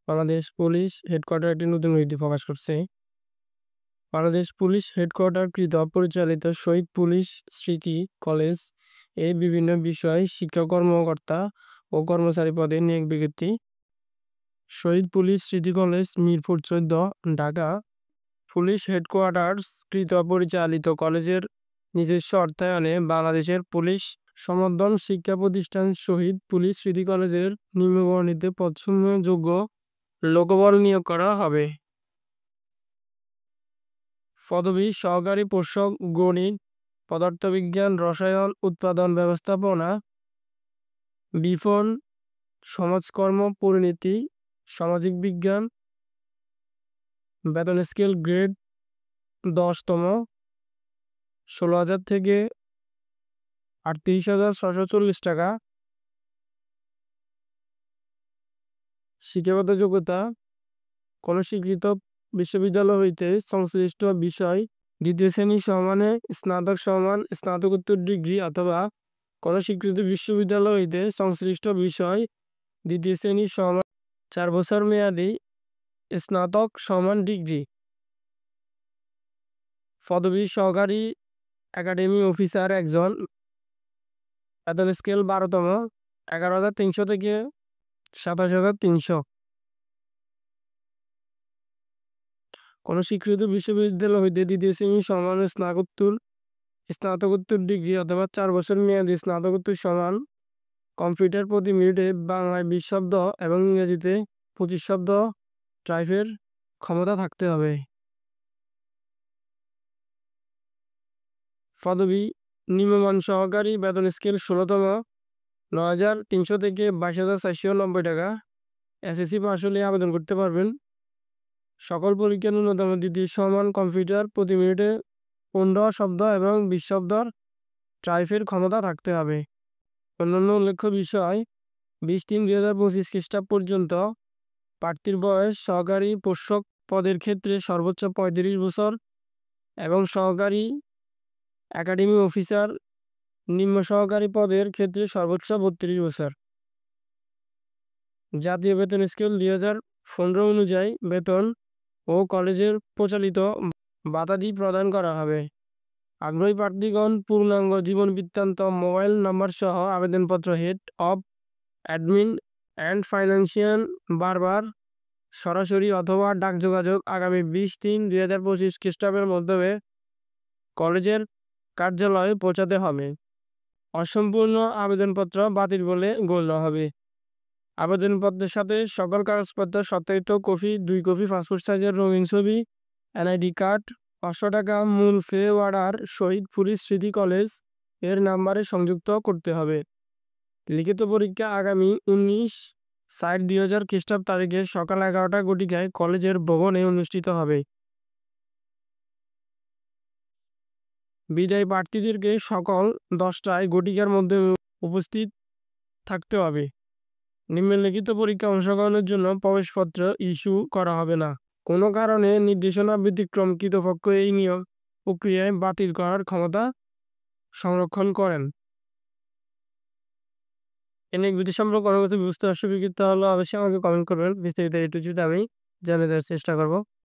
Bangladesh police headquarter একটি নতুন বিজ্ঞপ্তি প্রকাশ করছে। বাংলাদেশ পুলিশ হেডকোয়ার্টার কৃত পরিচালিত শহীদ পুলিশ স্মৃতি কলেজ এর বিভিন্ন বিষয় শিক্ষা কর্মকর্তা ও কর্মচারী পদে নিয়োগ বিজ্ঞপ্তি। শহীদ পুলিশ স্মৃতি college, Mirpur ১৪, Dhaka. Police headquarters কৃত পরিচালিত কলেজের নিজস্ব অর্থায়নে বাংলাদেশের পুলিশ সমর্থন শিক্ষা প্রতিষ্ঠান শহীদ পুলিশ স্মৃতি কলেজের নিম্নবর্ণিত পদসমূহে যোগ্য লোকবল নিয়োগ করা হবে। পদবি: সহকারী প্রকৌশল, গণিত, পদার্থবিজ্ঞান, রসায়ন, উৎপাদন ব্যবস্থাপনা, বিপণন, সমাজকর্ম, পরিণীতি, সামাজিক বিজ্ঞান। বেতন স্কেল গ্রেড ১০তম, ১৬,০০০ থেকে ৩৮,৬৪০ টাকা। শিক্ষাগত যোগ্যতা: কোন স্বীকৃত বিশ্ববিদ্যালয় হইতে সংশ্লিষ্ট বিষয় দ্বিতীয় শ্রেণী সমানে স্নাতক সমান স্নাতকোত্তর ডিগ্রি অথবা কোন স্বীকৃত বিশ্ববিদ্যালয় হইতে সংশ্লিষ্ট বিষয় দ্বিতীয় শ্রেণী সমান ৪ বছর মেয়াদী স্নাতক সমান ডিগ্রি। পদবি: সহকারী একাডেমি অফিসার ১ জন। বেতন স্কেল ১২তম, ১১,৩০০ থেকে ২৭,৩০০। কোন স্বীকৃত বিশ্ববিদ্যালয় হইতে দ্বিতীয় শ্রেণী সমান স্নাতকোত্তর ডিগ্রি অথবা ৪ বছর মেয়াদী স্নাতকোত্তর সমান। কম্পিউটার প্রতি মিনিটে বাংলায় ২০ শব্দ এবং ইংরেজিতে ২৫ শব্দ টাইপের ক্ষমতা থাকতে হবে। পদবি: নিম্নমান সহকারী। বেতন স্কেল ১৬তম, ৯,৩০০ থেকে ২২,৪৯০ টাকা। এসএসসি পাস হলে আবেদন করতে পারবেন। সকল পরীক্ষার ন্যূনতম দ্বিতীয় সমান কম্পিউটার প্রতি মিনিটে ১৫ শব্দ এবং ২০ শব্দর টাইপের ক্ষমতা থাকতে হবে। অন্যান্য উল্লেখ্য বিষয়: ২০/৩/২০২৫ খ্রিস্টাব্দ পর্যন্ত প্রার্থীর বয়স সহকারী প্রকৌশল পদের ক্ষেত্রে সর্বোচ্চ ৩৫ বছর এবং সহকারী একাডেমি অফিসার নিম্ন সহকারী পদের ক্ষেত্রে সর্বোচ্চ ৩২ বছর। জাতীয় বেতন স্কেল ২০১৫ অনুযায়ী বেতন ও কলেজের প্রচলিত ভাতাদি প্রদান করা হবে। আগ্রহী প্রার্থীগণ পূর্ণাঙ্গ জীবন বৃত্তান্ত, মোবাইল নম্বর সহ আবেদনপত্র head of admin and financial বারবার সরাসরি অথবা ডাক যোগাযোগ আগামী ২০/৩/২০২৫ খ্রিস্টাব্দের মধ্যে কলেজের কার্যালয়ে পৌঁছাতে হবে। অসম্পূর্ণ আবেদনপত্র বাতিল বলে গণ্য হবে। আবেদনপত্রের সাথে সকল কাগজপত্র সত্যায়িত কপি, ২ কপি পাসপোর্ট সাইজের রঙিন ছবি, এনআইডি কার্ড, ৫০০ টাকা মূল ফি অর্ডার শহীদ পুলিশ স্মৃতি কলেজ এর নাম্বারে সংযুক্ত করতে হবে। লিখিত পরীক্ষা আগামী ১৯/৭/২০০০ খ্রিস্টাব্দ তারিখে সকাল ১১টা ঘটিকায় কলেজের ভবনে অনুষ্ঠিত হবে। বিদায়ী প্রার্থীদেরকে সকাল ১০টায় ঘটিকার মধ্যে উপস্থিত থাকতে হবে। নিম্নলিখিত পরীক্ষা অংশগ্রহণের জন্য প্রবেশপত্র ইস্যু করা হবে না। কোনো কারণে নির্দেশনা ব্যতিক্রম কৃতপক্ষ এই নিয়োগ প্রক্রিয়ায় বাতিল করার ক্ষমতা সংরক্ষণ করেন। এই ভিডিও সম্পর্কে কোনো কিছু বুঝতে অসুবিধা হলে অবশ্যই আমাকে কমেন্ট করবেন। বিস্তারিত A to Z আমি জানিয়ে দেওয়ার চেষ্টা করব।